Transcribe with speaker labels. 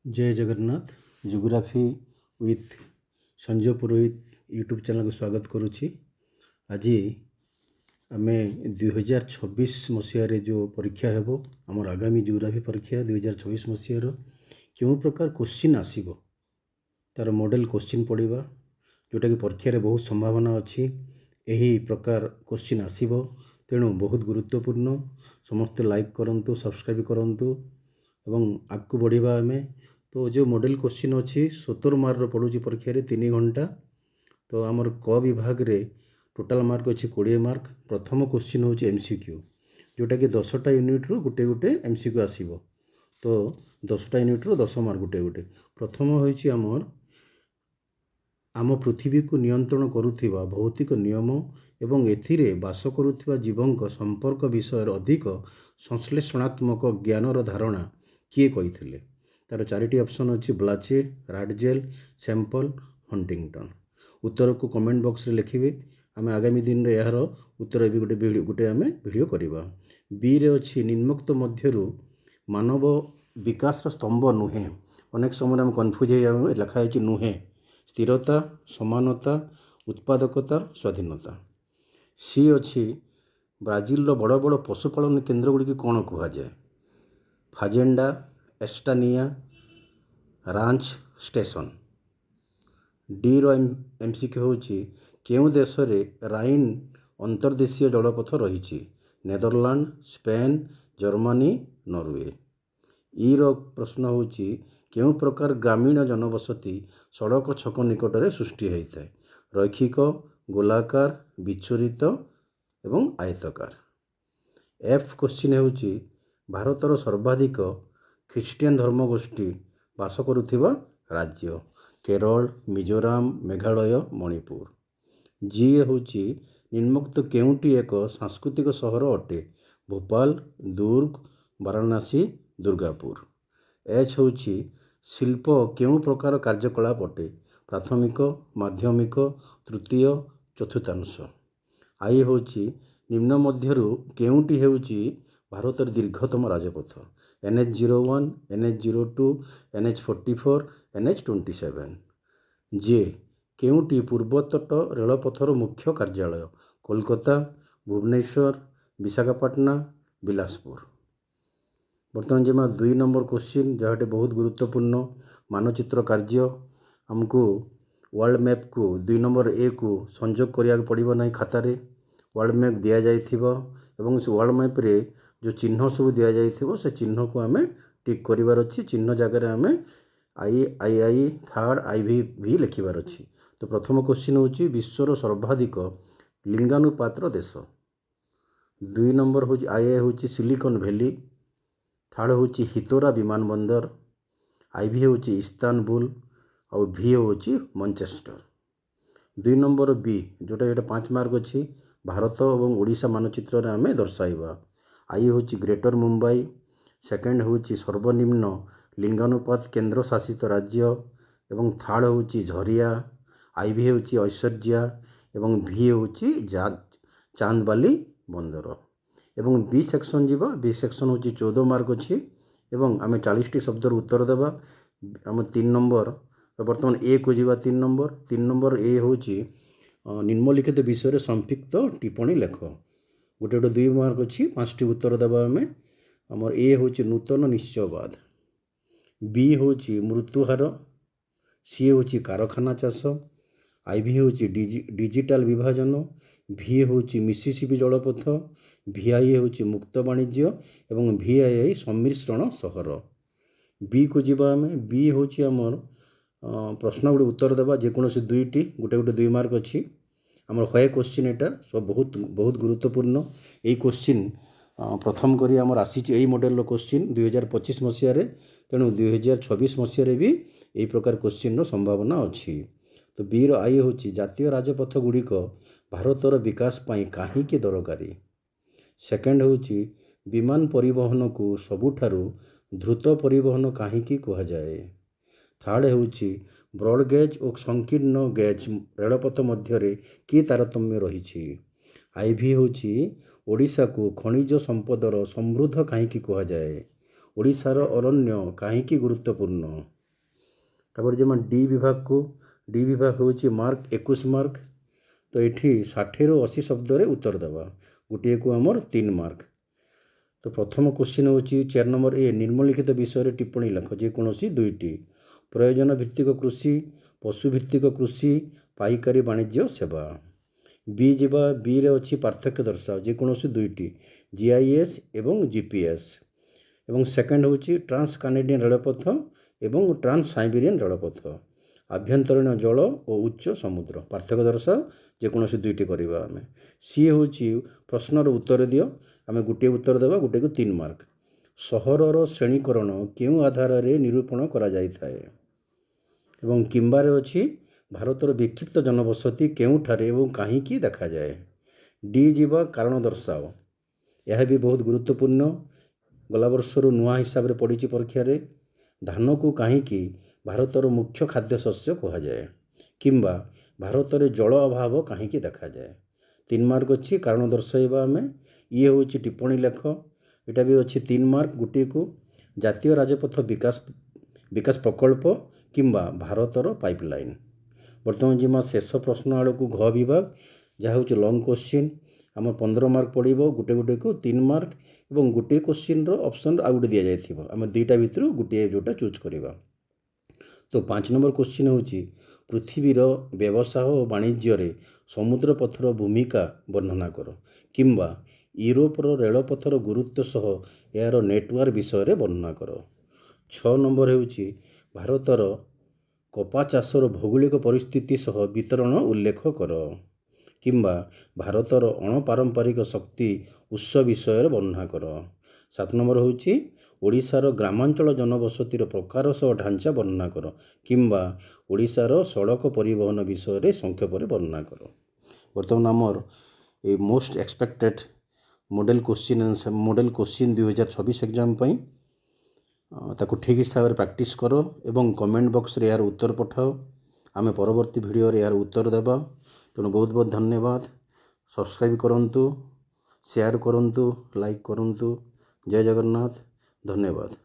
Speaker 1: जय Jagannath geography with Sanjay Purohit YouTube channel को स्वागत करुच्ची। आज आम 2026 मसीह जो परीक्षा हेब आमर आगामी जियोग्राफी परीक्षा 2026 मसीहार क्यों प्रकार क्वेश्चन आसीबो तार मॉडल क्वेश्चन पढ़ा जोटा कि परीक्षा बहुत संभावना अच्छी यही प्रकार क्वेश्चन आसीबो। तेणु बहुत गुरुत्वपूर्ण समस्ते लाइक करंतु सब्सक्राइब करंतु एवं आगू बढ़िबा आमे। तो जो मॉडल क्वेश्चन अच्छी 70 मार्क पड़ुची परीक्षा 3 घंटा। तो आमर क विभाग रे टोटाल मार्क अच्छी 20 मार्क। प्रथम क्वेश्चन हूँ एमसीक्यू जोटा कि 10टा यूनिट रू गुटे गुटे एमसीक्यू आसीबो। तो 10टा यूनिट रू 10 मार्क गुटे गुटे। प्रथम होइछि आमर आम पृथ्वी को नियंत्रण करुथिबा भौतिक नियम एवं एथिरे बास करुथिबा जीवंक संपर्क विषय अधिक संश्लेषणात्मक ज्ञानर धारणा किए कहिथिले। तार 4टी ऑप्शन अच्छी ब्लाचे, राडजेल, सैंपल, हंटिंगटन। उत्तर को कमेंट बॉक्स रे लिखिबे। आम आगामी दिन रे यार उत्तर भी गोटे आम वीडियो करबा। बी रे अच्छी निम्नोक्त मध्यरु मानव विकास स्तंभ नुहे। अनेक समय आम कन्फ्यूज हो लिखा है नुहे। स्थिरता, समानता, उत्पादकता, स्वाधीनता। सी अच्छी ब्राजिल बड़ बड़ पशुपालन केन्द्र गुड़ी कौन कह जाए? Fazenda, estancia, ranch station. D रो एमसीक्यू होची केउ देश रे राइन अंतर्देशीय जलपथ रही? Netherland, Spain, Germany, Norway. ई रो प्रश्न होची केउ प्रकार ग्रामीण जनबसति सड़क छक निकट में सृष्टि होता है? रैखिक, गोलाकार, विच्छोरित एवं आयताकार। एफ क्वेश्चन होची भारतर सर्वाधिक ख्रिस्टियन धर्मगोष्ठी बास करुथिबा राज्य? केरल, मिजोराम, मेघालय, मणिपुर। जी होची निम्नोक्त केउटी एक सांस्कृतिक सहर अटे? भोपाल, दुर्ग, वाराणसी, दुर्गापुर। एच होची शिल्प केउ प्रकार कार्यकलाप अटे? प्राथमिक, माध्यमिक, तृतीय, चतुर्थांश। आई होची निम्न मध्यरु केउटी हेउची भारतर दीर्घतम Rajpath? NH01, NH02, NH44, NH27। जे केउटी पूर्वतट रेलपथर मुख्य कार्यालय? कोलकाता, भुवनेश्वर, विशाखापट्टना, बिलासपुर। बर्तमान जमा 2 नंबर क्वेश्चन जहाँटे बहुत गुरुत्वपूर्ण मानचित्र कार्य। आमको वर्ल्ड मैप को 2 नंबर ए को संयोग करिया पड़िबो नहीं खातारे। वर्ल्ड मैप दिया जाइथिबो एवं से वर्ल्ड मैप रे जो चिन्ह सब दिया जाइथिबो से चिन्ह को आमे टिक करिवार अछि। चिन्ह जगह रे आमे आई थर्ड IV भी लिखिबार अछि। तो प्रथम क्वेश्चन होची विश्वर सर्वाधिक लिंगानुपातर देश? 2 नंबर होची आई होची सिलिकॉन वैली। थर्ड होची हितोरा विमानबंदर। IV होची इस्तानबुल और V होची मैनचेस्टर। 2 नंबर बी जोटा 5 मार्क अच्छी भारत और ओडिशा मानचित्र रे आमे दर्शाइबा। आई होची ग्रेटर मुंबई। सेकेंड होची सर्वनिम्न लिंगानुपात केंद्र शासित राज्य एवं थर्ड होची झरिया। IV होची ऐश्वर्या एवं V होची चांदबाली बंदर। एवं बी सेक्शन जीवा। बी सेक्शन होची 14 मार्क अच्छी एवं आमे 40टी शब्द उत्तर देवा। आम 3 नंबर बर्तमान ए को जीवा। 3 नंबर ए होची निम्नलिखित विषय संक्षिप्त टिप्पणी लेख। गोटे 2 मार्क अच्छी 5टी उत्तर देवा आमे। आमर ए होची नूतन निश्चयवाद। बी होची मृत्युहार। सी होची कारखाना चाष। IV होची डिजिटल विभाजन। V होची मिसिसिपी जलपथ। VI होची मुक्त वाणिज्य एवं VII सम्मिश्रण सहर। बी को जीवा आमे। बी होची आमर प्रश्न गुड़ी उत्तर देवा जेकोसी 2टी गोटे 2 मार्क अच्छी। आमर होय क्वेश्चन एटा सब बहुत गुरुत्वपूर्ण। यही क्वेश्चन प्रथम करी आमर आसी यही मॉडल क्वेश्चन 2025 मसीह रे। तेणु 2026 मसीह रे भी यही प्रकार क्वेश्चन संभावना अच्छी। तो बी रो आई होची जातीय राजपथ गुड़िक भारतर विकास पाई काहींकी दरकारी? सेकेंड होची विमान परिवहन को सबुठारु द्रुत परिवहन काहींकी कह जाए? थर्ड होची ब्रॉडगेज और संकीर्ण गेज रेलपथ मध्य कि तारतम्य रही? IV होची ओडिशा को खनिज संपदर समृद्ध काहींकी कह जाए? ओडिशार अरण्य काहींकी गुरुत्वपूर्ण? तापर जे डी विभाग हूँ मार्क 21 मार्क। तो ये 60 ରୁ 80 शब्द रे उत्तर देवा गोटे को आमर 3 मार्क। तो प्रथम क्वेश्चन हूँ 4 नंबर ए निम्नलिखित विषय टिप्पणी लिख जेकोसी 2टी प्रयोजन भित्तिक कृषि पशु भित्तिक कृषि पाइकारी वाणिज्य सेवा। बी जीवा बी रे अच्छी पार्थक्य दर्शाओ जेकोसी 2टी जीआईएस एवं जीपीएस। एवं सेकेंड हूँ ट्रांस कानेडियन रेलपथ एवं ट्रांस साइबेरियन रेलपथ आभ्यंतरीण जल और उच्च समुद्र पार्थक्य दर्शाओ जेकोसी 2टी करवा आम। सी हूँ प्रश्नर उत्तर दियो आम गोटे उत्तर देवा गोटे को 3 मार्क। सहरर श्रेणीकरण केउ आधार रे निरूपण करा जाय थाए एवं किंबारे अच्छी भारतर विक्षिप्त जनबसति केउठारे एवं कहीं देखा जाए। डी जीवा कारण दर्शाओ यह भी बहुत गुरुत्वपूर्ण गला वर्षर नुआ हिसाब से पड़ी परीक्षा रे धान को कहीं भारतर मुख्य खाद्य शस्य कह जाए किंबा भारत में जल अभाव कहीं देखा जाए। 3 मार्क अच्छी कारण दर्शाइबा आम। ये हूँ टिप्पणी लेख यहाँ भी अच्छी 3 मार्क गोटे को जातीय राजपथ विकास प्रकल्प किंबा भारतर पाइपलाइन। बर्तमान जिमा शेष प्रश्न आड़ को घ विभाग जहाँ हूँ लंग क्वेश्चन आम 15 मार्क पड़ो गोटे गोटे को 3 मार्क एवं गोटे क्वेश्चन ऑप्शन आउ गोटे दि जाइए आम दुईटा भितर गोटे जोटा चूज करवा। तो 5 नंबर क्वेश्चन हूँ पृथ्वीर व्यवसाय और वाणिज्य रे समुद्र पथर भूमिका वर्णना कर किंबा यूरोपर रेलपथर गुरुत्व सह यार नेटवर्क विषय वर्णना कर। 6 नंबर हूँ भारतर कपा चाषर भौगोलिक परिस्थिति सह वितरण उल्लेख कर किंबा भारतर अणपारंपरिक शक्ति उत्स विषय वर्णना कर। 7 नंबर हूँ ओडिशार ग्रामांचल जनबसतिर प्रकार सह ढांचा वर्णना कर किंबा ओडिशार सड़क परिवहन विषय संक्षेप वर्णना कर। बर्तमान आमर a most expected model question 2026 exam ताको ठीक हिसाब से प्रैक्टिस करो एवं कमेंट बॉक्स रे यार उत्तर पठाओ आमे परवर्ती वीडियो रे यार उत्तर देबा। तेणु बहुत बहुत धन्यवाद। सब्सक्राइब करंतु शेयर करंतु लाइक करंतु। जय जगन्नाथ। धन्यवाद।